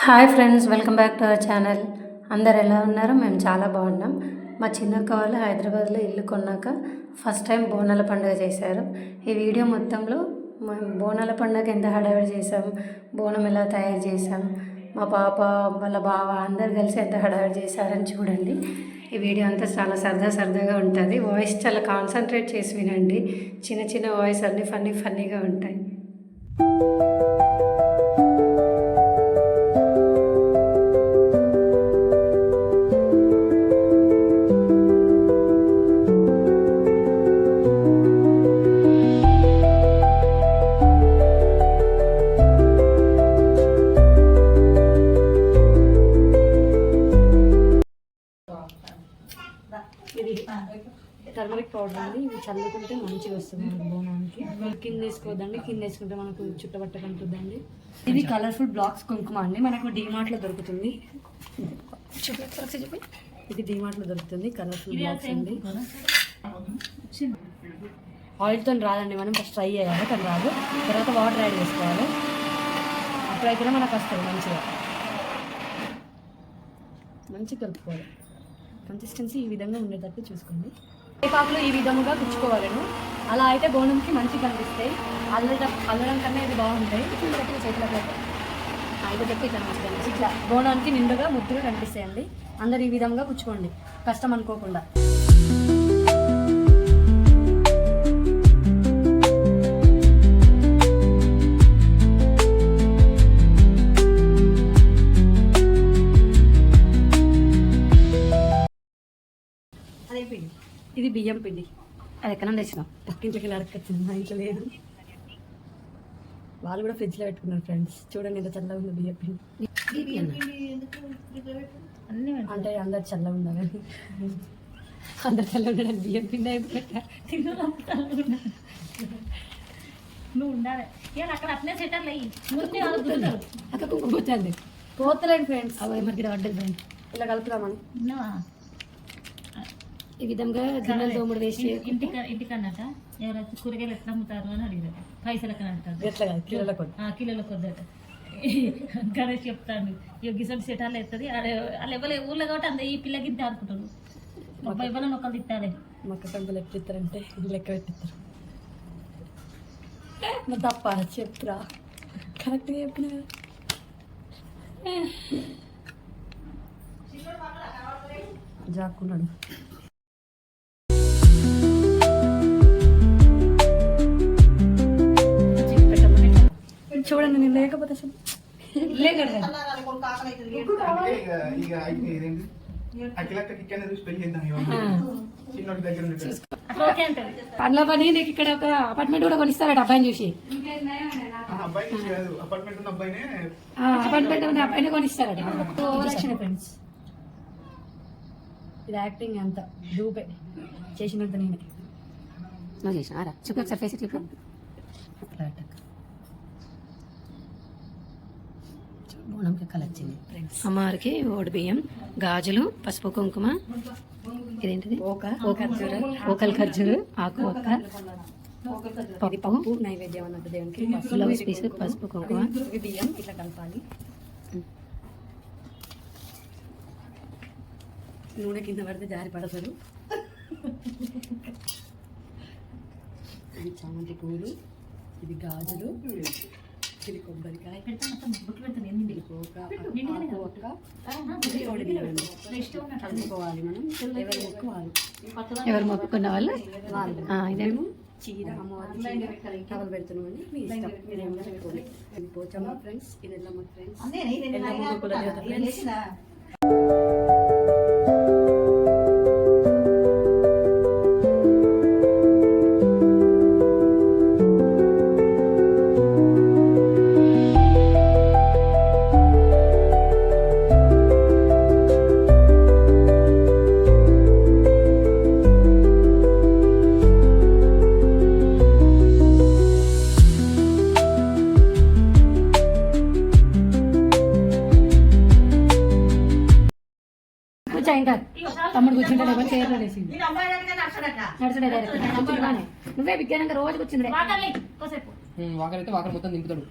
Hi friends, welcome back to our channel. అందరు ఎలా ఉన్నారు? మేము చాలా బాగున్నాం. మా చిన్నక్క వాళ్ళు హైదరాబాద్లో ఇల్లు కొన్నాక ఫస్ట్ టైం బోనాల పండుగ చేశారు. ఈ వీడియో మొత్తంలో మేము బోనాల పండుగ ఎంత హడావిడి చేసాం, బోనం ఎలా తయారు చేసాం, మా పాప వాళ్ళ బావ అందరు కలిసి ఎంత హడావిడి చేశారని చూడండి. ఈ వీడియో అంతా చాలా సరదాగా ఉంటుంది. వాయిస్ చాలా కాన్సన్ట్రేట్ చేసి వినండి. చిన్న చిన్న వాయిస్ అన్నీ ఫన్నీగా ఉంటాయి. ఇది టర్మరిక్ పౌడర్ అండి. ఇవి చల్లుకుంటే మంచిగా వస్తుంది మనకు బోనానికి. కింద వేసుకోవద్దండి, కింద వేసుకుంటే మనకు చుట్టబట్టకుంటుందండి. ఇది కలర్ఫుల్ బ్లాక్స్ కుంకుమ అండి, మనకు డీమార్ట్లో దొరుకుతుంది. చెప్పి ఇది డీమార్ట్లో దొరుకుతుంది. కలర్ఫుల్ బ్లాక్స్ అండి. ఆయిల్తో రాదండి, మనం ఫస్ట్ ట్రై చేయాలి, కానీ రాదు. తర్వాత వాటర్ యాడ్ చేసుకోవాలి, అప్పుడైతేనే మనకు వస్తుంది మంచిగా కలుపుకోవాలి. కన్సిస్టెన్సీ ఈ విధంగా ఉండేటట్టు చూసుకోండి. వేపాకులు ఈ విధంగా గుచ్చుకోవాలను, అలా అయితే బోనంకి మంచిగా కనిపిస్తాయి. అల్లడం కన్నా ఇది బాగుంటాయి. చేతులకు అయితే చెప్పి ఇట్లా మంచిగా ఇట్లా బోనానికి నిండుగా ముద్దుగా కనిపిస్తాయండి. అందరు ఈ విధంగా గుచ్చుకోండి, కష్టం అనుకోకుండా. ఇది బియ్యం పిండి, అది ఎక్కడ తెచ్చినాం, పక్కింట్లోకి అడగచ్చింది, మా ఇంట్లో లేదు. వాళ్ళు కూడా ఫ్రిడ్జ్లో పెట్టుకున్నారు ఫ్రెండ్స్. చూడండి ఎంత చల్లగా ఉంది బియ్యం పిండి. అంటే అందరు చల్లగా ఉండాలి, అందరు చల్లగా ఉండడానికి బియ్యం పిండి అయిపోయి నువ్వు ఉండాలి. అక్కడ అట్లే సెటర్లు అక్కడ కుంకుమ పోతుంది, పోతలేండి ఫ్రెండ్స్. అవి మనకి పడ్డది ఫ్రెండ్స్. ఇలా కలుపుదామని ఈ విధంగా గిన్నెలు తోముడు వేసి ఇంటికన్నట ఎవరైతే కూరగాయలు ఎట్లా అమ్ముతారు అని అడిగారు. పైసలు ఎక్కడ అంటారు, కిలోల కొద్దట. గణేష్ చెప్తాను, గిసలు సెటాలు ఎత్తది. వాళ్ళు ఎవరు ఊళ్ళో కాబట్టి అంత ఈ పిల్లకింత ఆడుకుంటారు. ఎవరైనా ఒకళ్ళు తిట్టాలి. మొక్క కంకులు ఎట్లా ఇస్తారంటే లెక్క పెట్టిస్తారు. తప్ప చెప్తురా, కరెక్ట్గా చెప్పిన జాక్కున్నాడు. చూడండి, నేను లేకపోతే అసలు పండ్ల పని నీకు ఇక్కడ ఒక అపార్ట్మెంట్ కూడా కొనిస్తారట అబ్బాయిని చూసి. అపార్ట్మెంట్ ఉన్న అబ్బాయిని కొనిస్తారట. ఫ్రెండ్స్, ఇది యాక్టింగ్ అంత దూపే చేసినంత నేనే. నువ్వు చేసినారా? చూపి ఒకసారి ఫేస్ చూపు. బోనంకి కలొచ్చింది. అమ్మవారికి ఓడి బియ్యం, గాజులు, పసుపు కుంకుమ, ఇదేంటిది ఓకల్ ఖర్జూరు, ఆకు ఒక్క, పప్పు నైవేద్యం అన్నట్టు దేవునికి. బ్లౌజ్ పీస్, పసుపు కుంకుమ, బియ్యం ఇట్లా కలపాలి. నూనె కింద పడితే జారి పడతాడు. చామంతి పూలు, ఇది గాజులు, ఇది కొబ్బరికాయ, కలుపుకోవాలి మనం. ఎవరు మొక్కుకున్న వాళ్ళు ఇదేమో చీర, అమ్మవారి టవల్ పెడుతున్నామని మీ ఇష్టం, మీరేమో చెప్పుకోండి. పోచమ్మ ఫ్రెండ్స్, ఇది ఎల్లమ్మ ఫ్రెండ్స్. ఇంకా తమ్ముడు కూర్చుంటాడు, ఎవరు చేయరు నడుచుడే డైరెక్ట్. నువ్వే విజ్ఞానంగా రోజు కూర్చుండే వాకర్ అయితే వాకర్ మొత్తం దింపుతాడు.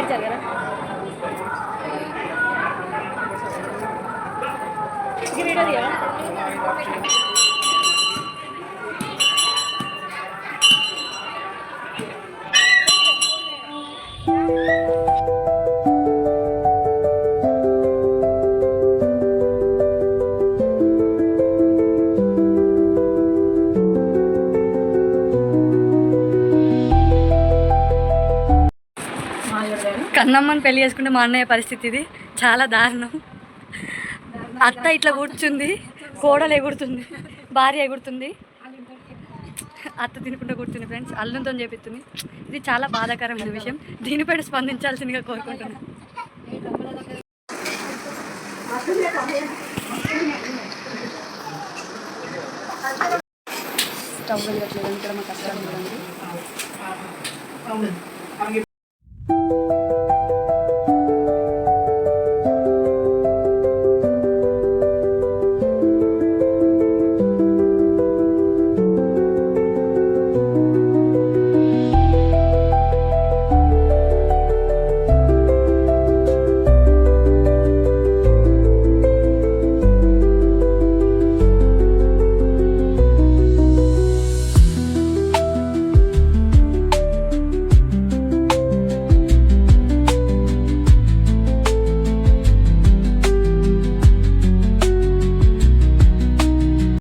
చూపించాలి కదా వీడియో తీయాలా కన్నమ్మని పెళ్లి చేసుకుంటే మా అన్నయ్య పరిస్థితి ఇది చాలా దారుణం. అత్త ఇట్లా కూర్చుంది, కోడలు ఎగురుతుంది, భార్య ఎగురుతుంది, అత్త తినకుండా కూర్చుంది. ఫ్రెండ్స్ అల్లంతో చేపిస్తుంది. ఇది చాలా బాధాకరమైన విషయం. దీనిపైన స్పందించాల్సిందిగా కోరుకుంటున్నాను. స్టవ్ వెలిగట్లేదు ఇక్కడ మా కష్టం చూడండి.